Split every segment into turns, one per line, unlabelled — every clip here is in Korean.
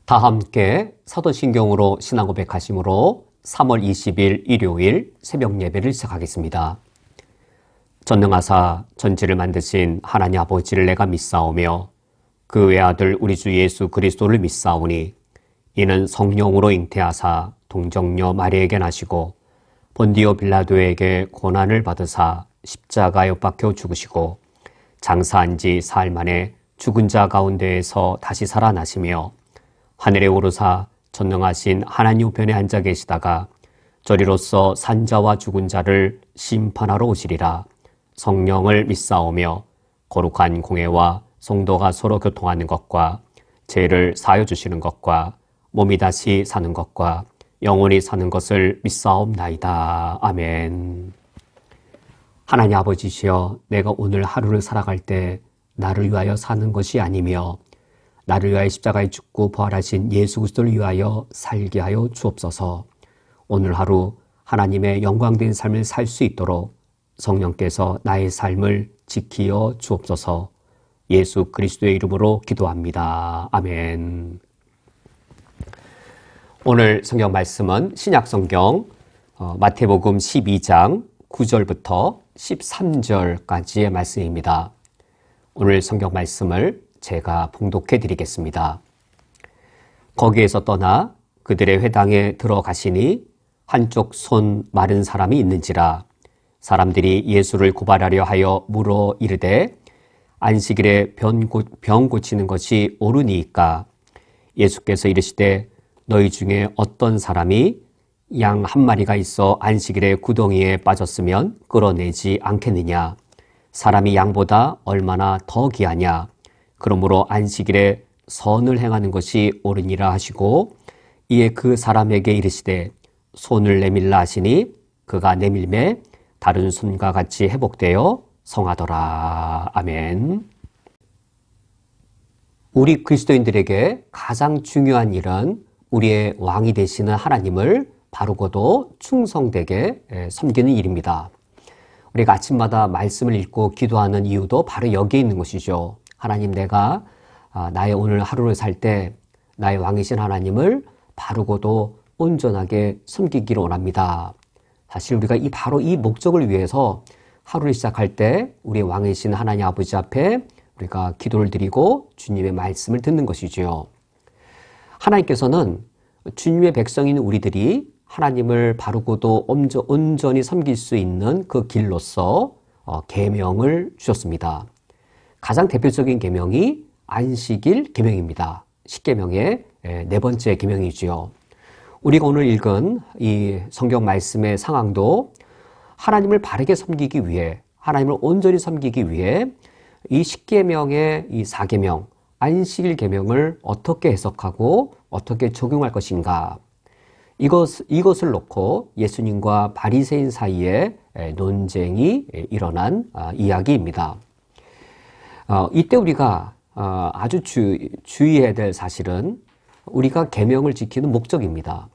다 함께 사도신경으로 신앙 고백하심으로 3월 20일 일요일 새벽 예배를 시작하겠습니다. 전능하사 전지를 만드신 하나님 아버지를 내가 믿사오며 그 외아들 우리 주 예수 그리스도를 믿사오니 이는 성령으로 잉태하사 동정녀 마리에게 나시고 본디오 빌라도에게 고난을 받으사 십자가에 못 박혀 죽으시고 장사한 지 사흘 만에 죽은 자 가운데에서 다시 살아나시며 하늘에 오르사 전능하신 하나님 우편에 앉아 계시다가 저리로서 산자와 죽은 자를 심판하러 오시리라. 성령을 믿사오며 거룩한 공회와 성도가 서로 교통하는 것과 죄를 사하여 주시는 것과 몸이 다시 사는 것과 영원히 사는 것을 믿사옵나이다. 아멘. 하나님 아버지시여, 내가 오늘 하루를 살아갈 때 나를 위하여 사는 것이 아니며 나를 위하여 십자가에 죽고 부활하신 예수 그리스도를 위하여 살게 하여 주옵소서. 오늘 하루 하나님의 영광된 삶을 살 수 있도록 성령께서 나의 삶을 지키어 주옵소서. 예수 그리스도의 이름으로 기도합니다. 아멘. 오늘 성경 말씀은 신약 성경 마태복음 12장 9절부터 13절까지의 말씀입니다. 오늘 성경 말씀을 제가 봉독해 드리겠습니다. 거기에서 떠나 그들의 회당에 들어가시니 한쪽 손 마른 사람이 있는지라. 사람들이 예수를 고발하려 하여 물어 이르되 안식일에 병 고치는 것이 옳으니이까. 예수께서 이르시되 너희 중에 어떤 사람이 양 한 마리가 있어 안식일에 구덩이에 빠졌으면 끌어내지 않겠느냐. 사람이 양보다 얼마나 더 귀하냐. 그러므로 안식일에 선을 행하는 것이 옳으니라 하시고 이에 그 사람에게 이르시되 손을 내밀라 하시니 그가 내밀매 다른 손과 같이 회복되어 성하더라. 아멘. 우리 그리스도인들에게 가장 중요한 일은 우리의 왕이 되시는 하나님을 바르고도 충성되게 섬기는 일입니다. 우리가 아침마다 말씀을 읽고 기도하는 이유도 바로 여기에 있는 것이죠. 하나님, 내가 나의 오늘 하루를 살 때 나의 왕이신 하나님을 바르고도 온전하게 섬기기를 원합니다. 사실 우리가 바로 이 목적을 위해서 하루를 시작할 때 우리의 왕이신 하나님 아버지 앞에 우리가 기도를 드리고 주님의 말씀을 듣는 것이지요. 하나님께서는 주님의 백성인 우리들이 하나님을 바르고도 온전히 섬길 수 있는 그 길로서 계명을 주셨습니다. 가장 대표적인 계명이 안식일 계명입니다. 십계명의 네 번째 계명이지요. 우리가 오늘 읽은 이 성경 말씀의 상황도 하나님을 바르게 섬기기 위해, 하나님을 온전히 섬기기 위해 이 십계명의 이 사계명, 안식일 계명을 어떻게 해석하고 어떻게 적용할 것인가. 이것을 놓고 예수님과 바리새인 사이에 논쟁이 일어난 이야기입니다. 이때 우리가 아주 주의해야 될 사실은 우리가 계명을 지키는 목적입니다.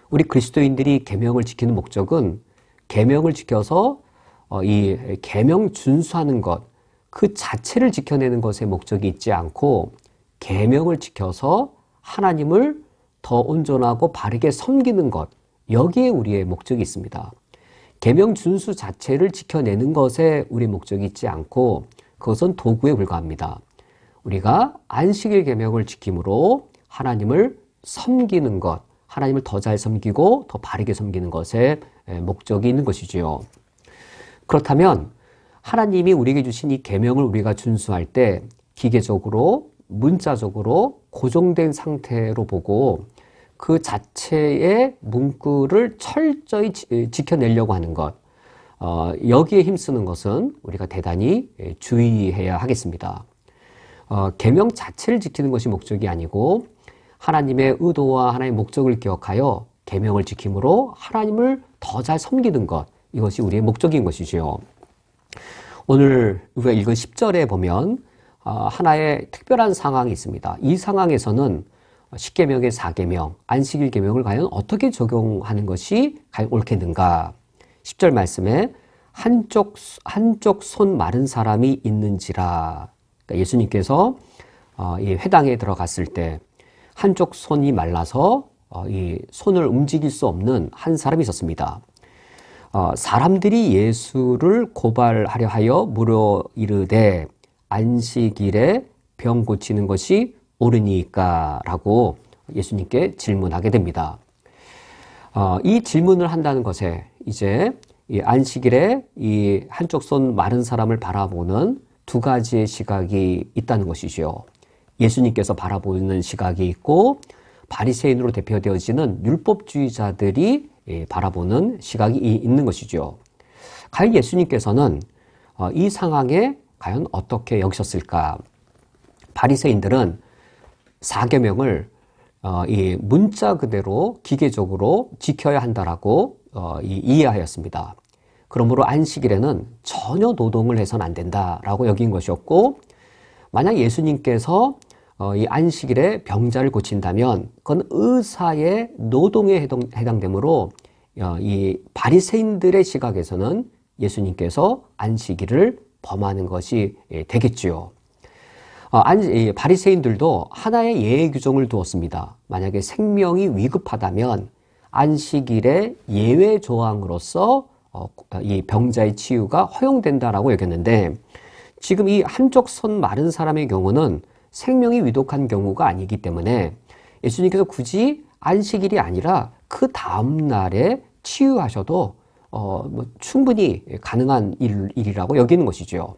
우리 그리스도인들이 계명을 지키는 목적은 계명을 지켜서 이 계명 준수하는 것, 그 자체를 지켜내는 것에 목적이 있지 않고 계명을 지켜서 하나님을 더 온전하고 바르게 섬기는 것, 여기에 우리의 목적이 있습니다. 계명 준수 자체를 지켜내는 것에 우리의 목적이 있지 않고 그것은 도구에 불과합니다. 우리가 안식일 계명을 지킴으로 하나님을 섬기는 것, 하나님을 더 잘 섬기고 더 바르게 섬기는 것에 목적이 있는 것이지요. 그렇다면 하나님이 우리에게 주신 이 계명을 우리가 준수할 때 기계적으로, 문자적으로 고정된 상태로 보고 그 자체의 문구를 철저히 지켜내려고 하는 것, 여기에 힘쓰는 것은 우리가 대단히 주의해야 하겠습니다. 계명 자체를 지키는 것이 목적이 아니고 하나님의 의도와 하나님의 목적을 기억하여 계명을 지킴으로 하나님을 더 잘 섬기는 것, 이것이 우리의 목적인 것이지요. 오늘 우리가 읽은 10절에 보면 하나의 특별한 상황이 있습니다. 이 상황에서는 십계명의 사계명, 안식일 계명을 과연 어떻게 적용하는 것이 과연 옳겠는가? 10절 말씀에 한쪽 손 마른 사람이 있는지라. 그러니까 예수님께서 이 회당에 들어갔을 때 한쪽 손이 말라서 이 손을 움직일 수 없는 한 사람이 있었습니다. 사람들이 예수를 고발하려 하여 물어 이르되 안식일에 병 고치는 것이 옳으니까? 라고 예수님께 질문하게 됩니다. 이 질문을 한다는 것에 이제 이 안식일에 이 한쪽 손 마른 사람을 바라보는 두 가지의 시각이 있다는 것이죠. 예수님께서 바라보는 시각이 있고 바리새인으로 대표되어지는 율법주의자들이 바라보는 시각이 있는 것이죠. 과연 예수님께서는 이 상황에 과연 어떻게 여기셨을까? 바리새인들은 사계명을 이 문자 그대로 기계적으로 지켜야 한다라고 이해하였습니다. 그러므로 안식일에는 전혀 노동을 해서는 안 된다라고 여긴 것이었고, 만약 예수님께서 이 안식일에 병자를 고친다면 그건 의사의 노동에 해당되므로 이 바리새인들의 시각에서는 예수님께서 안식일을 범하는 것이 되겠지요. 바리새인들도 하나의 예외 규정을 두었습니다. 만약에 생명이 위급하다면 안식일의 예외 조항으로서 이 병자의 치유가 허용된다라고 여겼는데, 지금 이 한쪽 손 마른 사람의 경우는 생명이 위독한 경우가 아니기 때문에 예수님께서 굳이 안식일이 아니라 그 다음 날에 치유하셔도 충분히 가능한 일이라고 여기는 것이죠.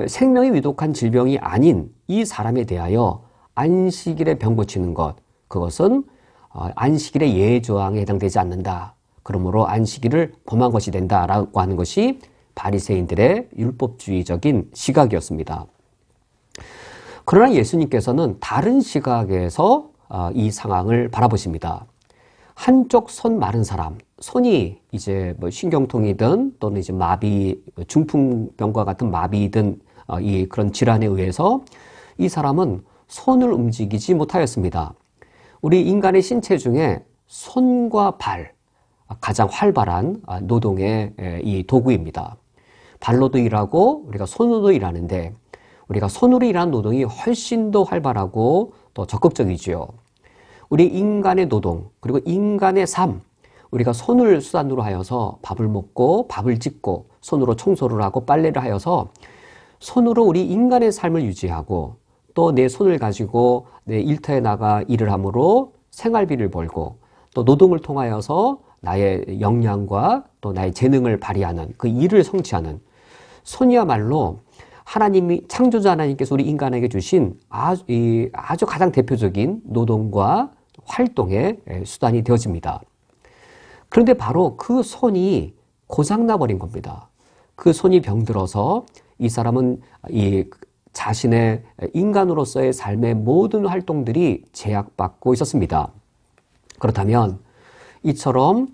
생명이 위독한 질병이 아닌 이 사람에 대하여 안식일에 병 고치는 것, 그것은 안식일의 예외 조항에 해당되지 않는다. 그러므로 안식일을 범한 것이 된다라고 하는 것이 바리새인들의 율법주의적인 시각이었습니다. 그러나 예수님께서는 다른 시각에서 이 상황을 바라보십니다. 한쪽 손 마른 사람, 손이 이제 뭐 신경통이든 또는 이제 마비, 중풍병과 같은 마비든 이 그런 질환에 의해서 이 사람은 손을 움직이지 못하였습니다. 우리 인간의 신체 중에 손과 발, 가장 활발한 노동의 이 도구입니다. 발로도 일하고 우리가 손으로도 일하는데, 우리가 손으로 일하는 노동이 훨씬 더 활발하고 더 적극적이지요. 우리 인간의 노동, 그리고 인간의 삶, 우리가 손을 수단으로 하여서 밥을 먹고 밥을 짓고 손으로 청소를 하고 빨래를 하여서 손으로 우리 인간의 삶을 유지하고, 또 내 손을 가지고 내 일터에 나가 일을 함으로 생활비를 벌고, 또 노동을 통하여서 나의 역량과 또 나의 재능을 발휘하는 그 일을 성취하는, 손이야말로 하나님이, 창조자 하나님께서 우리 인간에게 주신 아주 가장 대표적인 노동과 활동의 수단이 되어집니다. 그런데 바로 그 손이 고장나 버린 겁니다. 그 손이 병들어서 이 사람은 이 자신의 인간으로서의 삶의 모든 활동들이 제약받고 있었습니다. 그렇다면 이처럼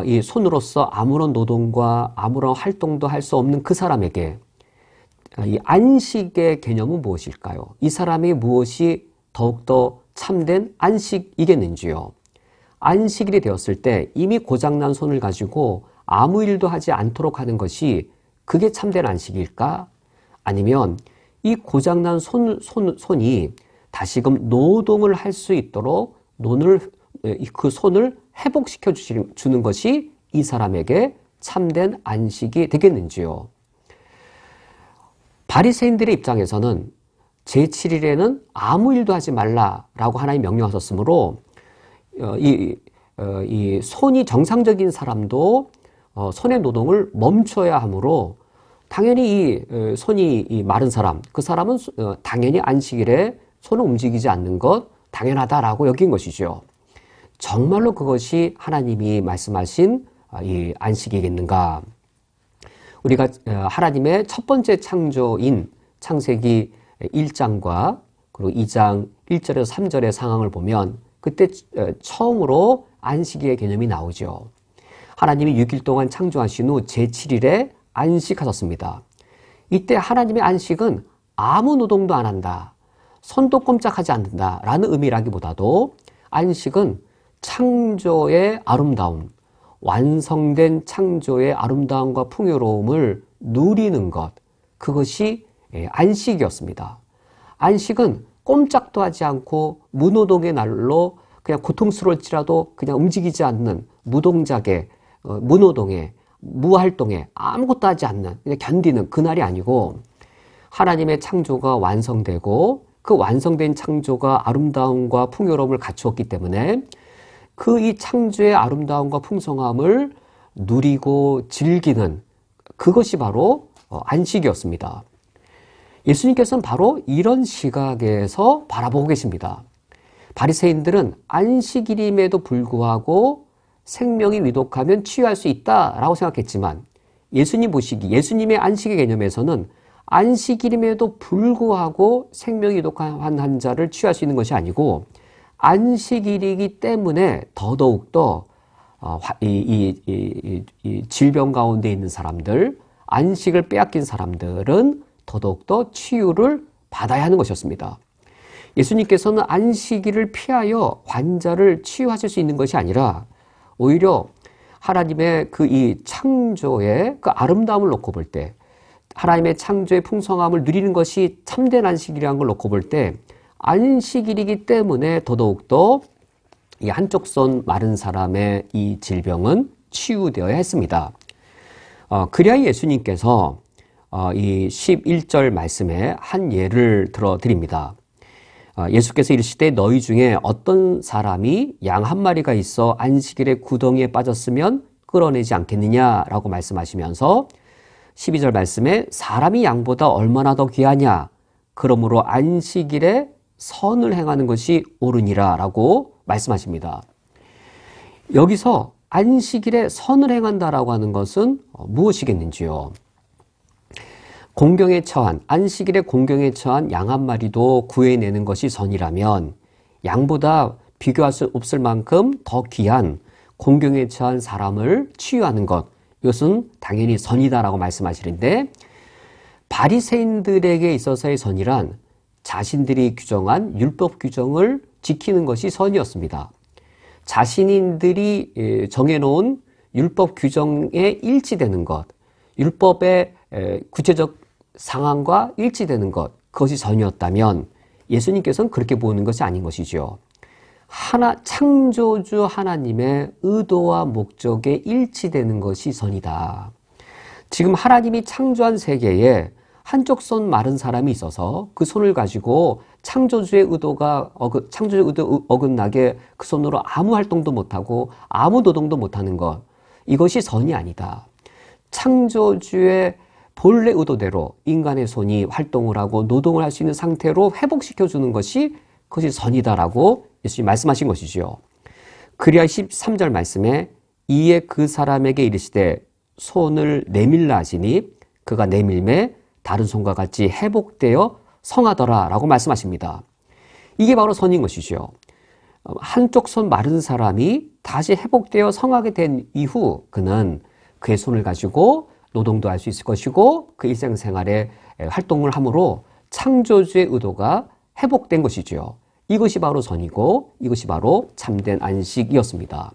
이 손으로서 아무런 노동과 아무런 활동도 할 수 없는 그 사람에게 이 안식의 개념은 무엇일까요? 이 사람이 무엇이 더욱더 참된 안식이겠는지요? 안식일이 되었을 때 이미 고장난 손을 가지고 아무 일도 하지 않도록 하는 것이 그게 참된 안식일까? 아니면 이 고장난 손이 다시금 노동을 할 수 있도록 그 손을 회복시켜 주는 것이 이 사람에게 참된 안식이 되겠는지요? 바리새인들의 입장에서는 제7일에는 아무 일도 하지 말라라고 하나님이 명령하셨으므로 이 손이 정상적인 사람도 손의 노동을 멈춰야 하므로 당연히 이 손이 마른 사람, 그 사람은 당연히 안식일에 손을 움직이지 않는 것 당연하다라고 여긴 것이죠. 정말로 그것이 하나님이 말씀하신 이 안식이겠는가? 우리가 하나님의 첫 번째 창조인 창세기 1장과 그리고 2장 1절에서 3절의 상황을 보면 그때 처음으로 안식일의 개념이 나오죠. 하나님이 6일 동안 창조하신 후 제7일에 안식하셨습니다. 이때 하나님의 안식은 아무 노동도 안 한다, 손도 꼼짝하지 않는다 라는 의미라기보다도 안식은 창조의 아름다움, 완성된 창조의 아름다움과 풍요로움을 누리는 것, 그것이 안식이었습니다. 안식은 꼼짝도 하지 않고 무노동의 날로 그냥 고통스러울지라도 그냥 움직이지 않는 무동작의 무노동의 무활동에 아무것도 하지 않는 그냥 견디는 그날이 아니고 하나님의 창조가 완성되고 그 완성된 창조가 아름다움과 풍요로움을 갖추었기 때문에 그 이 창조의 아름다움과 풍성함을 누리고 즐기는 그것이 바로 안식이었습니다. 예수님께서는 바로 이런 시각에서 바라보고 계십니다. 바리새인들은 안식일임에도 불구하고 생명이 위독하면 치유할 수 있다라고 생각했지만 예수님 보시기, 예수님의 안식의 개념에서는 안식일임에도 불구하고 생명이 위독한 환자를 치유할 수 있는 것이 아니고 안식일이기 때문에 더더욱더 이 질병 가운데 있는 사람들, 안식을 빼앗긴 사람들은 더더욱더 치유를 받아야 하는 것이었습니다. 예수님께서는 안식일을 피하여 환자를 치유하실 수 있는 것이 아니라 오히려 하나님의 그 이 창조의 그 아름다움을 놓고 볼 때, 하나님의 창조의 풍성함을 누리는 것이 참된 안식일이라는 걸 놓고 볼 때 안식일이기 때문에 더더욱더 이 한쪽 손 마른 사람의 이 질병은 치유되어야 했습니다. 그래야 예수님께서 이 11절 말씀에 한 예를 들어 드립니다. 예수께서 이르시되 너희 중에 어떤 사람이 양 한 마리가 있어 안식일에 구덩이에 빠졌으면 끌어내지 않겠느냐라고 말씀하시면서 12절 말씀에 사람이 양보다 얼마나 더 귀하냐 그러므로 안식일에 선을 행하는 것이 옳으니라 라고 말씀하십니다. 여기서 안식일에 선을 행한다라고 하는 것은 무엇이겠는지요? 공경에 처한, 안식일에 공경에 처한 양 한 마리도 구해내는 것이 선이라면 양보다 비교할 수 없을 만큼 더 귀한 공경에 처한 사람을 치유하는 것, 이것은 당연히 선이다라고 말씀하시는데 바리새인들에게 있어서의 선이란 자신들이 규정한 율법 규정을 지키는 것이 선이었습니다. 자신들이 정해놓은 율법 규정에 일치되는 것, 율법의 구체적 상황과 일치되는 것, 그것이 선이었다면 예수님께서는 그렇게 보는 것이 아닌 것이죠. 창조주 하나님의 의도와 목적에 일치되는 것이 선이다. 지금 하나님이 창조한 세계에 한쪽 손 마른 사람이 있어서 그 손을 가지고 창조주의 의도가 창조주의 의도 어긋나게 그 손으로 아무 활동도 못하고 아무 노동도 못하는 것, 이것이 선이 아니다. 창조주의 본래 의도대로 인간의 손이 활동을 하고 노동을 할 수 있는 상태로 회복시켜주는 것이 그것이 선이다라고 예수님이 말씀하신 것이지요. 그리하 13절 말씀에 이에 그 사람에게 이르시되 손을 내밀라 하시니 그가 내밀매 다른 손과 같이 회복되어 성하더라 라고 말씀하십니다. 이게 바로 선인 것이죠. 한쪽 손 마른 사람이 다시 회복되어 성하게 된 이후 그는 그의 손을 가지고 노동도 할 수 있을 것이고 그 일상생활에 활동을 함으로 창조주의 의도가 회복된 것이죠. 이것이 바로 선이고 이것이 바로 참된 안식이었습니다.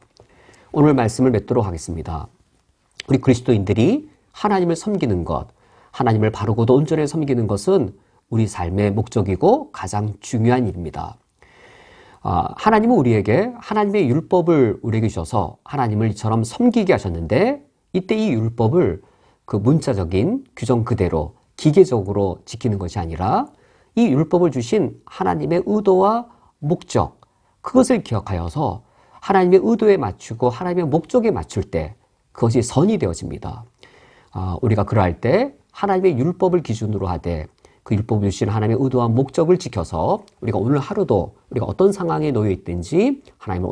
오늘 말씀을 맺도록 하겠습니다. 우리 그리스도인들이 하나님을 섬기는 것, 하나님을 바르고도 온전히 섬기는 것은 우리 삶의 목적이고 가장 중요한 일입니다. 하나님은 우리에게 하나님의 율법을 우리에게 주셔서 하나님을 이처럼 섬기게 하셨는데 이때 이 율법을 그 문자적인 규정 그대로 기계적으로 지키는 것이 아니라 이 율법을 주신 하나님의 의도와 목적, 그것을 기억하여서 하나님의 의도에 맞추고 하나님의 목적에 맞출 때 그것이 선이 되어집니다. 우리가 그러할 때 하나님의 율법을 기준으로 하되 그 율법을 주신 하나님의 의도와 목적을 지켜서 우리가 오늘 하루도 우리가 어떤 상황에 놓여 있든지 하나님을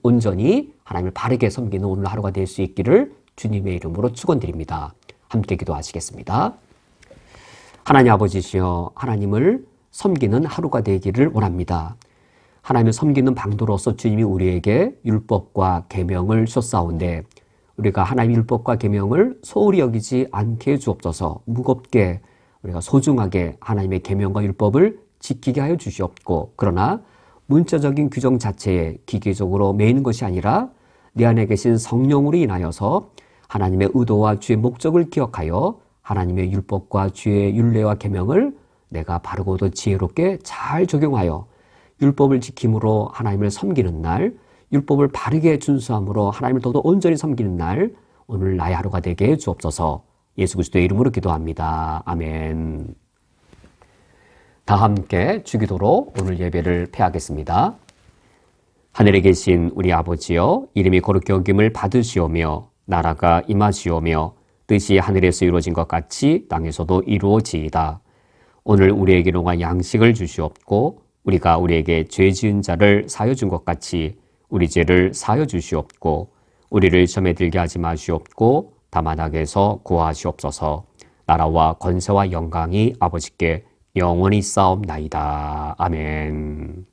온전히 하나님을 바르게 섬기는 오늘 하루가 될 수 있기를 주님의 이름으로 축원드립니다. 함께 기도하시겠습니다. 하나님 아버지시여, 하나님을 섬기는 하루가 되기를 원합니다. 하나님을 섬기는 방도로서 주님이 우리에게 율법과 계명을 주셨사온데 우리가 하나님의 율법과 계명을 소홀히 여기지 않게 주옵소서. 무겁게 우리가 소중하게 하나님의 계명과 율법을 지키게 하여 주시옵고, 그러나 문자적인 규정 자체에 기계적으로 매이는 것이 아니라 내 안에 계신 성령으로 인하여서 하나님의 의도와 주의 목적을 기억하여 하나님의 율법과 주의 율례와 계명을 내가 바르고도 지혜롭게 잘 적용하여 율법을 지킴으로 하나님을 섬기는 날, 율법을 바르게 준수함으로 하나님을 더더 온전히 섬기는 날, 오늘 나의 하루가 되게 해 주옵소서. 예수 그리스도의 이름으로 기도합니다. 아멘. 다 함께 주기도로 오늘 예배를 폐하겠습니다. 하늘에 계신 우리 아버지여, 이름이 거룩히 여김을 받으시오며 나라가 임하시오며 뜻이 하늘에서 이루어진 것 같이 땅에서도 이루어지이다. 오늘 우리에게 일용할 양식을 주시옵고 우리가 우리에게 죄 지은 자를 사하여 준 것 같이 우리 죄를 사하여 주시옵고 우리를 시험에 들게 하지 마시옵고 다만 악에서 구하시옵소서. 나라와 권세와 영광이 아버지께 영원히 싸움나이다. 아멘.